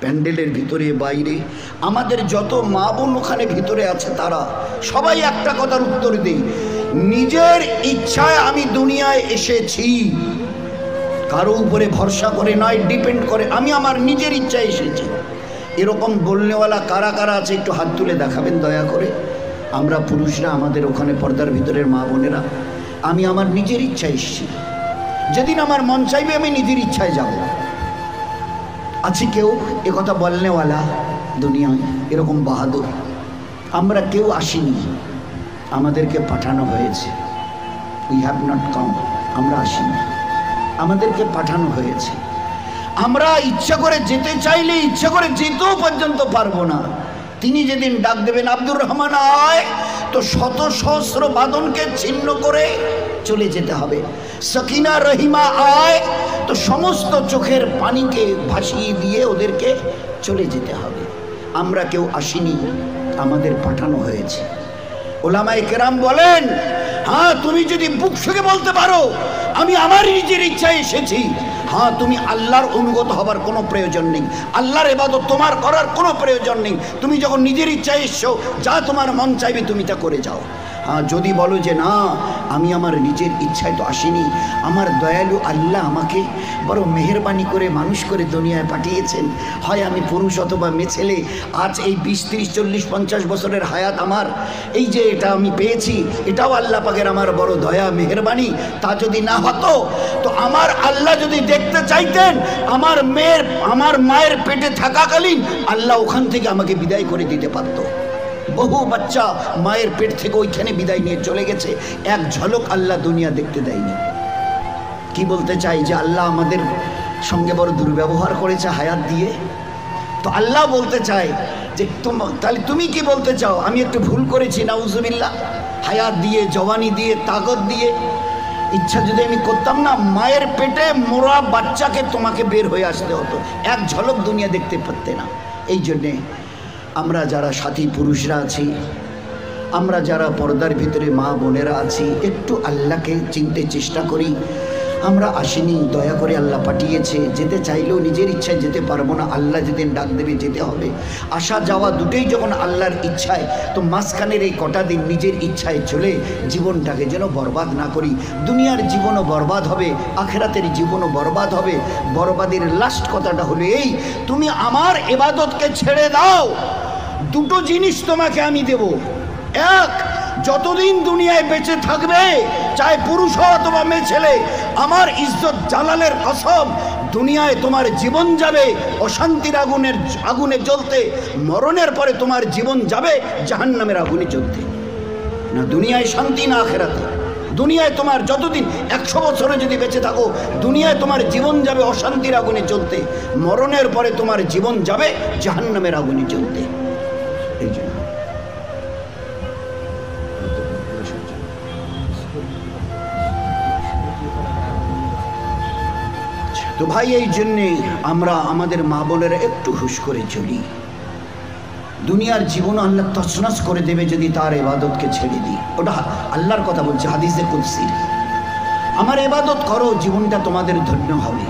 প্যান্ডেলের ভিতরে বাইরে আমাদের যত মা বোন ওখানে ভিতরে আছে তারা সবাই একটা কথার উত্তর দেই, নিজের ইচ্ছায় আমি দুনিয়ায় এসেছি, কারো উপরে ভরসা করে নয়, ডিপেন্ড করে, আমি আমার নিজের ইচ্ছায় এসেছি। এরকম বলনেওয়ালা কারা কারা আছে একটু হাত তুলে দেখাবেন দয়া করে। আমরা পুরুষরা, আমাদের ওখানে পর্দার ভিতরের মা বোনেরা, আমি আমার নিজের ইচ্ছায় এসেছি, যেদিন আমার মন চাইবে আমি নিজের ইচ্ছায় যাব। আছে কেউ একথা বলনেওয়ালা দুনিয়ায় এরকম বাহাদুর? আমরা কেউ আসিনি, আমাদেরকে পাঠানো হয়েছে। উই হ্যাভ নট কাম, আমরা আসিনি, আমাদেরকে পাঠানো হয়েছে। আমরা ইচ্ছা করে যেতে চাইলে ইচ্ছা করে যেতেও পর্যন্ত পারবো না। তিনি যেদিন ডাক দেবেন আব্দুর রহমান আয়, তো শত সহস্র বাঁধনকে ছিন্ন করে চলে যেতে হবে। সকিনা রহিমা আয়, তো সমস্ত চোখের পানিকে ভাসিয়ে দিয়ে ওদেরকে চলে যেতে হবে। আমরা কেউ আসিনি, আমাদের পাঠানো হয়েছে। ওলামায়ে কেরাম বলেন, হ্যাঁ তুমি যদি বুক থেকে বলতে পারো আমি আমার নিজের ইচ্ছায় এসেছি, হ্যাঁ তুমি আল্লাহর অনুগত হবার কোনো প্রয়োজন নেই, আল্লাহর ইবাদত তোমার করার কোনো প্রয়োজন নেই। তুমি যখন নিজের ইচ্ছায় এসছো, যা তোমার মন চাইবে তুমি তা করে যাও। হ্যাঁ যদি বলো যে না আমি আমার নিজের ইচ্ছায় তো আসিনি, আমার দয়ালু আল্লাহ আমাকে বড় মেহেরবানি করে মানুষ করে দুনিয়ায় পাঠিয়েছেন, হয় আমি পুরুষ অথবা মেয়ে ছেলে, আজ এই 20, 30, 40, 50 বছরের হায়াত আমার, এই যে এটা আমি পেয়েছি, এটাও আল্লাহ পাকের আমার বড় দয়া মেহেরবানি। তা যদি না হতো তো আমার আল্লাহ যদি দেখতে চাইতেন আমার মায়ের পেটে থাকাকালীন আল্লাহ ওখান থেকে আমাকে বিদায় করে দিতে পারতো। বহু বাচ্চা মায়ের পেট থেকে ওইখানে বিদায় নিয়ে চলে গেছে, এক ঝলক আল্লাহ দুনিয়া দেখতে দেয়নি। কি বলতে চাই যে আল্লাহ আমাদের সঙ্গে বড় দুর্ব্যবহার করেছে হায়াত দিয়ে। তো আল্লাহ বলতে চায় যে তাহলে তুমি কি বলতে চাও আমি একটু ভুল করেছি নাউজুবিল্লাহ? হায়াত দিয়ে, জওয়ানি দিয়ে, তাকত দিয়ে, ইচ্ছা যদি আমি করতাম না, মায়ের পেটে মোরা বাচ্চাকে তোমাকে বের হয়ে আসতে হতো, এক ঝলক দুনিয়া দেখতে পারতে না। এই জন্যে আমরা যারা সাথী পুরুষরা আছি, আমরা যারা পর্দার ভিতরে মা বোনেরা আছি, একটু আল্লাহকে চিনতে চেষ্টা করি। আমরা আসিনি, দয়া করে আল্লাহ পাঠিয়েছে। যেতে চাইলেও নিজের ইচ্ছায় যেতে পারবো না, আল্লাহ যেদিন ডাক দেবে যেতে হবে। আসা যাওয়া দুটোই যখন আল্লাহর ইচ্ছায়, তো মাঝখানের এই কটা দিন নিজের ইচ্ছায় চলে জীবনটাকে যেন বরবাদ না করি। দুনিয়ার জীবনও বরবাদ হবে, আখেরাতের জীবনও বরবাদ হবে। বরবাদের লাস্ট কথাটা হলো এই, তুমি আমার ইবাদতকে ছেড়ে দাও, দুটো জিনিস তোমাকে আমি দেব। এক, যতদিন দুনিয়ায় বেঁচে থাকবে, চাই পুরুষ হও অথবা মেয়ে ছেলে, আমার ইজ্জত জালালের কসম, দুনিয়ায় তোমার জীবন যাবে অশান্তির আগুনে জ্বলতে, মরণের পরে তোমার জীবন যাবে জাহান্নামের আগুনে জ্বলতে। না দুনিয়ায় শান্তি, না আখেরাতে। দুনিয়ায় তোমার যতদিন 100 বছরে যদি বেঁচে থাকো, দুনিয়ায় তোমার জীবন যাবে অশান্তির আগুনে জ্বলতে, মরণের পরে তোমার জীবন যাবে জাহান্নামের আগুনে জ্বলতে। এই জন্য তো ভাই, এই জন্যে আমরা আমাদের মা বোনেরা একটু হুঁশ করে চলি। দুনিয়ার জীবন আল্লাহ তছনছ করে দেবে যদি তার ইবাদতকে ছেড়ে দিই। ওটা আল্লাহর কথা বলছে হাদিসে কুদসি, আমার ইবাদত করো, জীবনটা তোমাদের ধন্য হবে,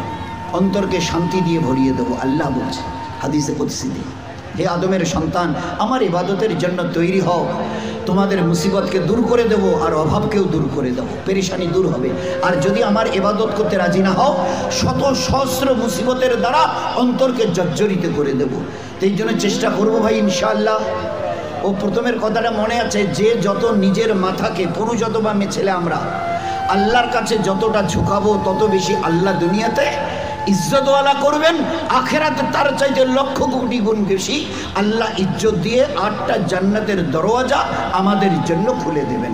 অন্তরকে শান্তি দিয়ে ভরিয়ে দেবো। আল্লাহ বলছে হাদিসে কুদসি দিয়ে, হে আদমের সন্তান, আমার ইবাদতের জন্য তৈরি হও, তোমাদের মুসিবতকে দূর করে দেবো আর অভাবকেও দূর করে দেবো, পেরেশানি দূর হবে। আর যদি আমার ইবাদত করতে রাজি না হও, শত সহস্র মুসিবতের দ্বারা অন্তরকে জর্জরিত করে দেবো। এই জন্য চেষ্টা করবো ভাই ইনশাআল্লাহ। ও প্রথমের কথাটা মনে আছে, যে যত নিজের মাথাকে, পুরুষ অথবা মেয়ে ছেলে, আমরা আল্লাহর কাছে যতটা ঝুঁকাবো তত বেশি আল্লাহ দুনিয়াতে ইজ্জতওয়ালা করবেন, আখেরাতে তার চাইতে লক্ষ কোটি গুণ বেশি আল্লাহ ইজ্জত দিয়ে 8টা জান্নাতের দরওয়াজা আমাদের জন্য খুলে দেবেন।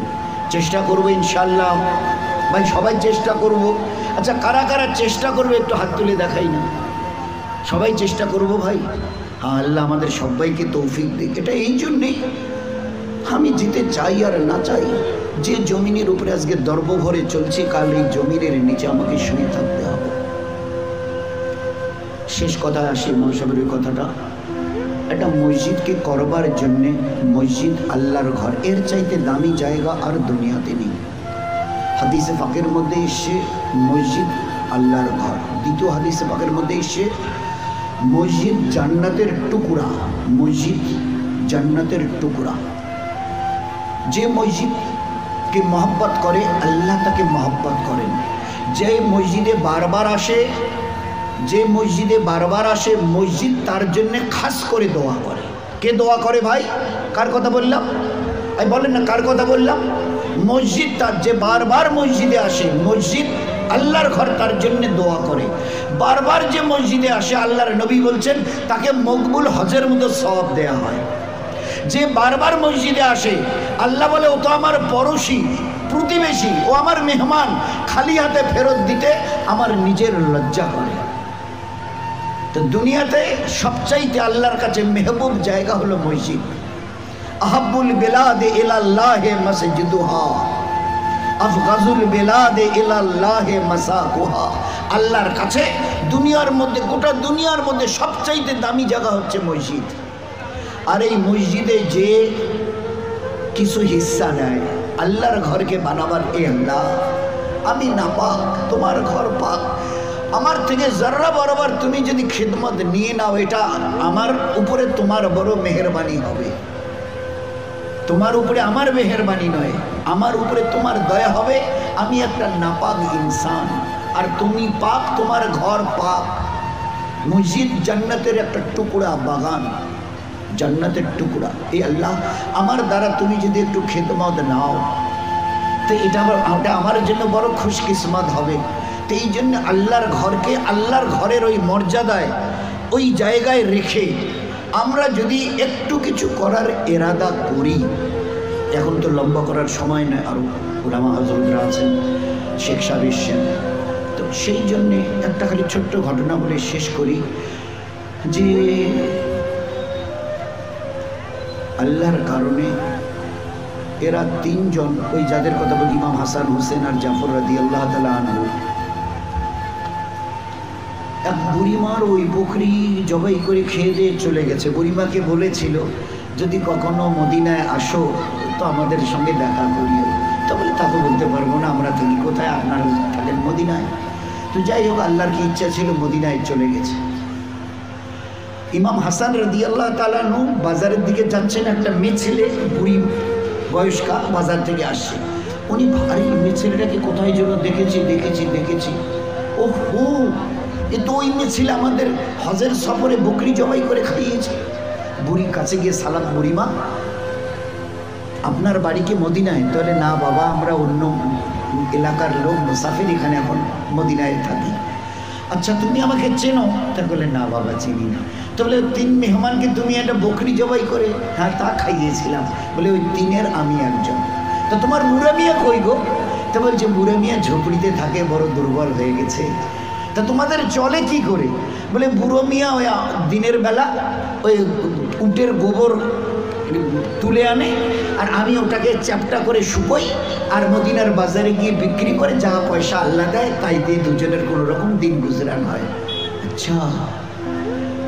চেষ্টা করবো ইনশাআল্লাহ ভাই, সবাই চেষ্টা করব। আচ্ছা কারা কারা চেষ্টা করবে একটু হাত তুলে দেখাই না। সবাই চেষ্টা করব ভাই। হ্যাঁ, আল্লাহ আমাদের সবাইকে তৌফিক দিক। এটা এই জন্যেই আমি যেতে চাই আর না চাই, যে জমিনের উপরে আজকে দর্ব ভরে চলছে, কাল এই জমিনের নিচে আমাকে শুয়ে থাকতে হবে। শেষ কথা আসি মহাসাগরের কথাটা, একটা মসজিদকে করবার জন্যে, মসজিদ আল্লাহর ঘর, এর চাইতে দামি জায়গা আর দুনিয়াতে নেই। হাদিসে পাকের মধ্যে এসে মসজিদ আল্লাহর ঘর। দ্বিতীয় হাদিসে পাকের মধ্যে এসে মসজিদ জান্নাতের টুকরা, মসজিদ জান্নাতের টুকরা। যে মসজিদকে মহব্বত করে আল্লাহ তাকে মহব্বত করেন। যে মসজিদে বারবার আসে, যে মসজিদে বারবার আসে, মসজিদ তার জন্য খাস করে দোয়া করে। কে দোয়া করে ভাই? কার কথা বললাম? এই বলেন না কার কথা বললাম? মসজিদ, তার যে বারবার মসজিদে আসে, মসজিদ আল্লাহর ঘর, তার জন্য দোয়া করে। বারবার যে মসজিদে আসে, আল্লাহর নবী বলছেন তাকে মকবুল হজের মতো সওয়াব দেয়া হয়। যে বারবার মসজিদে আসে, আল্লাহ বলে ও তো আমার পড়োশি, প্রতিবেশী, ও আমার মেহমান, খালি হাতে ফেরত দিতে আমার নিজের লজ্জা করে। তো দুনিয়াতে সবচাইতে আল্লাহর কাছে মেহবুব জায়গা হলো মসজিদ। আহাব্বুল বিলাদে ইলাল্লাহি মসজিদুহা, আফগাজুল বিলাদে ইলাল্লাহি মাসাকুহা। আল্লাহর কাছে দুনিয়ার মধ্যে, গোটা দুনিয়ার মধ্যে সবচাইতে দামি জায়গা হচ্ছে মসজিদ। আর এই মসজিদে যে কিছু হিস্সা নেয় আল্লাহর ঘরকে বানাবার, এ আল্লাহ আমি নাপাক, তোমার ঘর পাক, আমার থেকে যারা বরাবর তুমি যদি খিদমত নিয়ে নাও, এটা আমার উপরে তোমার বড় মেহেরবানি হবে। তোমার উপরে আমার মেহেরবানি নয়, আমার উপরে তোমার দয়া হবে। আমি একটা নাপাক ইনসান, আর তুমি পাক, তোমার ঘর পাক। মসজিদ জান্নাতের একটা টুকরা, বাগান জান্নাতের টুকরা। এই আল্লাহ আমার দ্বারা তুমি যদি একটু খিদমত নাও, তো এটা আমার জন্য বড় খুশকিসমত হবে। তো এই জন্য আল্লাহর ঘরকে, আল্লাহর ঘরের ওই মর্যাদায়, ওই জায়গায় রেখে আমরা যদি একটু কিছু করার এরাদা করি, এখন তো লম্বা করার সময় নয়, আরও উলামা হযরতরা আছেন, শেখ সাহেব এসছেন, তো সেই জন্যে একটা খালি ছোট্ট ঘটনা বলে শেষ করি যে আল্লাহর কারণে এরা তিনজন, ওই যাদের কথা বলি, ইমাম হাসান, হুসেন আর জাফর রাদিয়াল্লাহু তাআলা আনহু, এক বুড়িমার ওই বকরি জবাই করে খেয়ে দিয়ে চলে গেছে। বুড়িমাকে বলেছিল যদি কখনো মদিনায় আসো তো আমাদের সঙ্গে দেখা করিও। তো বলে তা তো বলতে পারবো না, আমরা থাকি কোথায়, আপনারা থাকেন মদিনায়। তো যাই হোক, আল্লাহর কি ইচ্ছা ছিল, মদিনায় চলে গেছে। ইমাম হাসান রাদিয়াল্লাহু তাআলা আনহু বাজারের দিকে যাচ্ছেন, একটা মেয়ে ছেলে, বুড়ি বয়স্কা, বাজার থেকে আসছে। উনি ভারী, মেয়ে ছেলেটাকে কোথায় যেন দেখেছি। ও হো, এ তো ওই মেয়ে ছেলে আমাদের হজের সফরে বকরি জবাই করে খাইয়েছে। বুড়ির কাছে গিয়ে সালাম, বুড়িমা আপনার বাড়ি কি মদিনায়? তাহলে না বাবা, আমরা অন্য এলাকার লোক, মুসাফির, এখানে এখন মদিনায় থাকি। আচ্ছা তুমি আমাকে চেনো? তা বলে না বাবা চিনি না। তো বলে তিন মেহমানকে তুমি একটা বকরি জবাই করে, হ্যাঁ তা খাইয়েছিলাম। বলে ওই তিনের আমি একজন। তো তোমার বুড়া মিয়া কই গো? তো বলছে বুড়া মিয়া ঝুপড়িতে থাকে, বড় দুর্বল হয়ে গেছে। তা তোমাদের চলে কি করে? বলে বুড়ো মিয়া ওই দিনের বেলা ওই উটের গোবর তুলে আনে, আর আমি ওটাকে চ্যাপটা করে শুকোই, আর মদিনার বাজারে গিয়ে বিক্রি করে যা পয়সা আল্লাহ দেয় তাই দিয়ে দুজনের কোনো রকম দিন গুজরান হয়। আচ্ছা,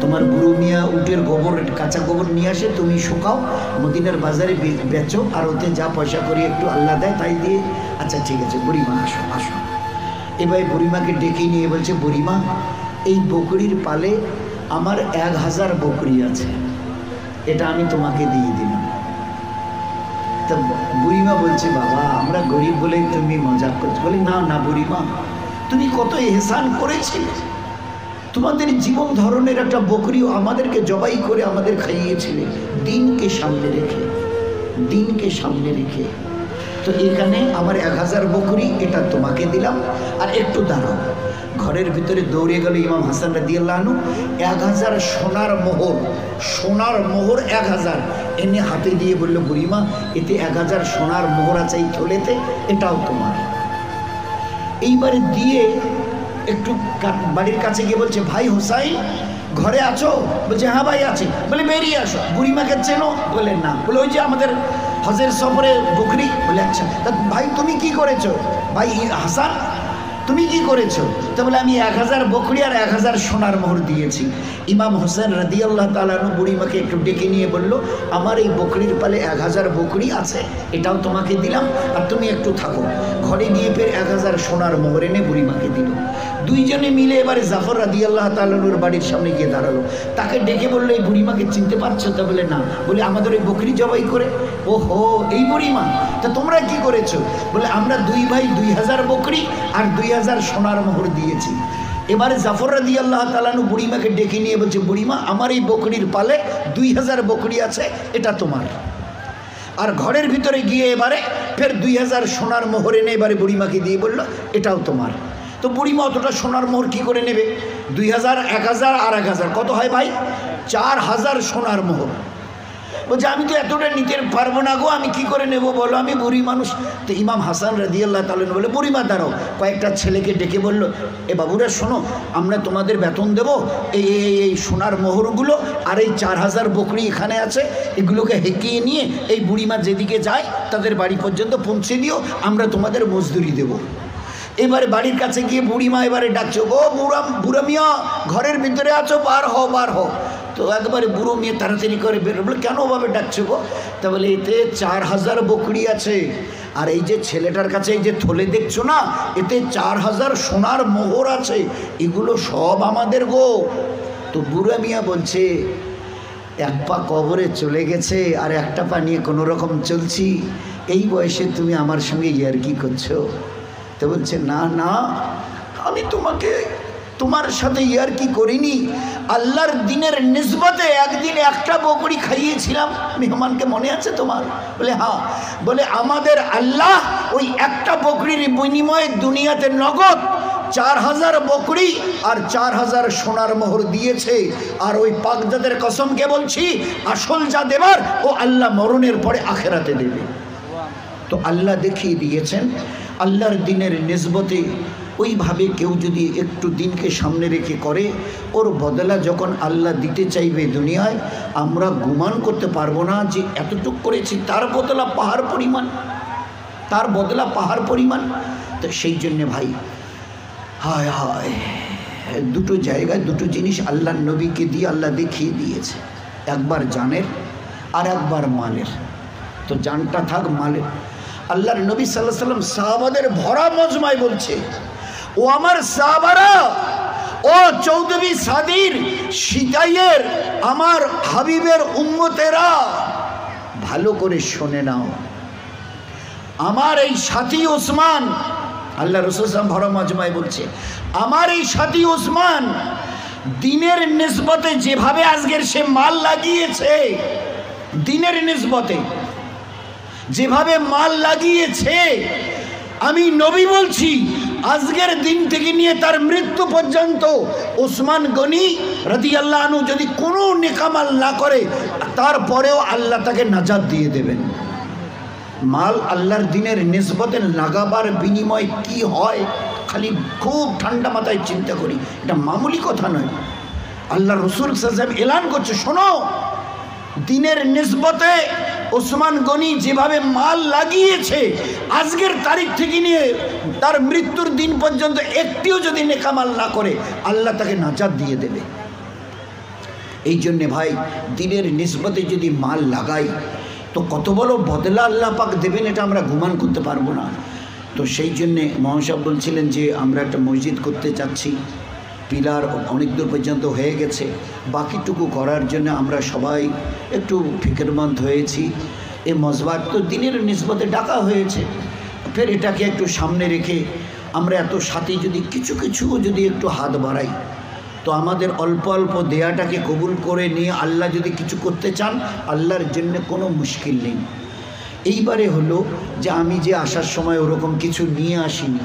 তোমার বুড়ো মিয়া উটের গোবর, কাঁচা গোবর নিয়ে আসে, তুমি শুকাও, মদিনার বাজারে বেচো, আর ওতে যা পয়সা করি একটু আল্লাহ দেয় তাই দিয়ে। আচ্ছা ঠিক আছে বুড়িমা, আসো। এবার বুড়িমাকে ডেকে নিয়ে বলছে, বুড়িমা এই বকরির পালে আমার 1000 বকরি আছে, এটা আমি তোমাকে দিয়ে দিলাম। তা বুড়িমা বলছে বাবা আমরা গরিব বলেই তুমি মজাক করছো। বলে না বুড়িমা, তুমি কত এহসান করেছিলে, তোমাদের জীবন ধরনের একটা বকরিও আমাদেরকে জবাই করে আমাদের খাইয়েছিলে, দিনকে সামনে রেখে। তো এখানে আমার 1000 বকরি, এটা তোমাকে দিলাম, আর একটু দাঁড়াও। ঘরের ভিতরে দৌড়ে গেল ইমাম হাসান রাদিয়াল্লাহু আনহু, 1000 সোনার মোহর 1000 এনে হাতে দিয়ে বলল, বুড়িমা এতে 1000 সোনার মোহর আছে এই থলেতে, এটাও তোমার। এইবারে দিয়ে একটু বাড়ির কাছে গিয়ে বলছে, ভাই হোসাইন ঘরে আছো? বলছে হ্যাঁ ভাই আছে। বলে বেরিয়ে আসো। বুড়িমাকে চেনো? বলে না। বলে ওই যে আমাদের হজের সফরে বকরি। বলে আচ্ছা, তা ভাই তুমি কি করেছো? ভাই হাসান তুমি কি করেছো? তো বলে আমি 1000 বকরি আর 1000 সোনার মোহর দিয়েছি। ইমাম হোসেন রাদিয়াল্লাহু তাআলা আনহু বুড়িমাকে একটু ডেকে নিয়ে বলল, আমার এই বকরির পালে 1000 বকরি আছে, এটাও তোমাকে দিলাম, আর তুমি একটু থাকো। ঘরে গিয়ে ফের 1000 সোনার মোহর এনে বুড়িমাকে দিল। দুইজনে মিলে এবারে জাফর রাদিয়াল্লাহু তাআলা আনহুর বাড়ির সামনে গিয়ে দাঁড়ালো। তাকে ডেকে বললো, এই বুড়িমাকে চিনতে পারছো? তা বলে না। বলে আমাদের ওই বকরি জবাই করে। ওহো, এই বুড়িমা, তা তোমরা কি করেছো? বলে আমরা দুই ভাই 2000 বকরি আর 2000 সোনার মোহর দিয়েছি। এবারে জাফর রাদিয়াল্লাহু তাআলা আনহু বুড়িমাকে ডেকে নিয়ে বলছে, বুড়িমা আমার এই বকরির পালে 2000 বকরি আছে, এটা তোমার। আর ঘরের ভিতরে গিয়ে এবারে ফের 2000 সোনার মোহর এনে এবারে বুড়িমাকে দিয়ে বলল, এটাও তোমার। তো বুড়িমা অতটা সোনার মোহর কী করে নেবে? 2000, 1000 আর 1000 কত হয় ভাই? 4000 সোনার মোহর। বলছে আমি তো এতটা নিতে পারবো না গো, আমি কি করে নেব বলো, আমি বুড়ি মানুষ। তো ইমাম হাসান রাদিয়াল্লাহু তাআলা বলে, বুড়িমা দাঁড়াও। কয়েকটা ছেলেকে ডেকে বলল, এ বাবুরা শোনো, আমরা তোমাদের বেতন দেব, এই এই সোনার মোহরগুলো আর এই 4000 বকরি এখানে আছে, এগুলোকে হেঁকিয়ে নিয়ে এই বুড়িমা যেদিকে যায় তাদের বাড়ি পর্যন্ত পৌঁছে দিও, আমরা তোমাদের মজদুরি দেব। এবারে বাড়ির কাছে গিয়ে বুড়িমা এবারে ডাকছো, ও বুড়া মিয়া ঘরের ভিতরে আছো, বার হও বার হও। তো একবারে বুড়ো মেয়ে তাড়াতাড়ি করে বেরো। বলে কেন ওভাবে ডাকছো গো? তা বলে এতে 4000 বকরি আছে, আর এই যে ছেলেটার কাছে এই যে থলে দেখছো না, এতে 4000 সোনার মোহর আছে, এগুলো সব আমাদের গো। তো বুড়া মিয়া বলছে, এক পা কবরে চলে গেছে আর একটা পা নিয়ে কোনো রকম চলছি, এই বয়সে তুমি আমার সঙ্গে ইয়ার্কি করছো? তো বলছে না না, আমি তোমার সাথে ইয়ার্কি করিনি, আল্লাহর দিনের নিসবতে একদিন একটা বকরি খাইয়েছিলাম মেহমানকে, মনে আছে তোমার? বলে হ্যাঁ। বলে আমাদের আল্লাহ ওই একটা বকরির বিনিময়ে দুনিয়াতে নগদ 4000 বকরি আর 4000 সোনার মোহর দিয়েছে। আর ওই পাকজাদের কসমকে বলছি, আসল যা দেবার ও আল্লাহ মরণের পরে আখেরাতে দেবে। তো আল্লাহ দেখিয়ে দিয়েছেন আল্লাহর দিনের নিসবতে ওইভাবে কেউ যদি একটু দিনকে সামনে রেখে করে, ওর বদলা যখন আল্লাহ দিতে চাইবে দুনিয়ায়, আমরা গুমান করতে পারবো না যে এতটুক করেছি, তার বদলা পাহাড় পরিমাণ, তার বদলা পাহাড় পরিমাণ। তো সেই জন্যে ভাই, হায় হায়, দুটো জায়গায় দুটো জিনিস আল্লাহর নবীকে দিয়ে আল্লাহ দেখিয়ে দিয়েছে, একবার জানের আর একবার মালের। তো জানটা থাক মালের। আল্লাহর নবী সাল্লাল্লাহু আলাইহি ওয়াসাল্লাম সাহাবাদের ভরা মজমায় বলছে, ও আমার সাহাবারা, ও চৌধুরী সাদির সিতাইয়ের আমার হাবিবের উম্মতেরা, ভালো করে শুনে নাও। আমার এই সাথী ওসমান, আল্লাহ রাসূল সাল্লাল্লাহু আলাইহি ওয়াসাল্লাম ভরা মজমায় বলছে, আমার এই সাথী ওসমান দিনের নিসবতে যেভাবে আজকের সে মাল লাগিয়েছে, দিনের নিসবতে যেভাবে মাল লাগিয়েছে, আমি নবী বলছি আজকের দিন থেকে নিয়ে তার মৃত্যু পর্যন্ত ওসমান গনি রাদিয়াল্লাহু আনহু যদি কোনো নেকামাল না করে, তারপরেও আল্লাহ তাকে নাজাত দিয়ে দেবেন। মাল আল্লাহর দিনের নিসবতে লাগাবার বিনিময় কি হয়, খালি খুব ঠান্ডা মাথায় চিন্তা করি, এটা মামুলি কথা নয়। আল্লাহ রাসূল সাল্লাল্লাহু আলাইহি ওয়াসাল্লাম এলান করছে, শোনো, দিনের নিসবতে ওসমান গনি যেভাবে মাল লাগিয়েছে, আজকের তারিখ থেকে নিয়ে তার মৃত্যুর দিন পর্যন্ত একটিও যদি নেকামাল না করে, আল্লাহ তাকে নাজাত দিয়ে দেবে। এই জন্যে ভাই, দিনের নিসবতে যদি মাল লাগাই তো কত বড় বদলা আল্লাহ পাক দেবেন, এটা আমরা গুমান করতে পারবো না। তো সেই জন্যে মহাসাব বলছিলেন যে আমরা একটা মসজিদ করতে চাচ্ছি, পিলার অনেক দূর পর্যন্ত হয়ে গেছে, বাকিটুকু করার জন্য আমরা সবাই একটু ফিকিরমন্দ হয়েছি। এই মসজিদ তো দিনের নিসবতে ডাকা হয়েছে, ফের এটাকে একটু সামনে রেখে আমরা এত সাথে যদি কিছু যদি একটু হাত বাড়াই, তো আমাদের অল্প অল্প দেয়াটাকে কবুল করে নিয়ে আল্লাহ যদি কিছু করতে চান, আল্লাহর জন্য কোনো মুশকিল নেই। এইবারে হলো যে আমি যে আসার সময় ওরকম কিছু নিয়ে আসিনি,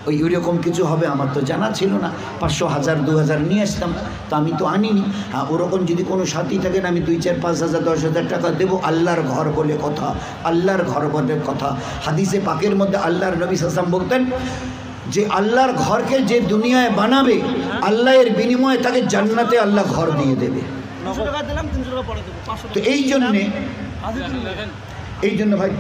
ওইরকম কিছু হবে আমার তো জানা ছিল না। 500, 1000, 2000 নিয়ে আসতাম, তো আমি তো আনিনি। হ্যাঁ, ওরকম যদি কোনো সাথী থাকেন, আমি 2, 4, 5 হাজার 10 হাজার টাকা দেবো। আল্লাহর ঘর বলে কথা, আল্লাহর ঘর বলে কথা। হাদিসে পাকের মধ্যে আল্লাহর নবী সাল্লাল্লাহু আলাইহি ওয়াসাল্লাম বলতেন যে আল্লাহর ঘরকে যে দুনিয়ায় বানাবে, আল্লাহের বিনিময়ে তাকে জান্নাতে আল্লাহ ঘর দিয়ে দেবে। তো এই জন্যে ভাই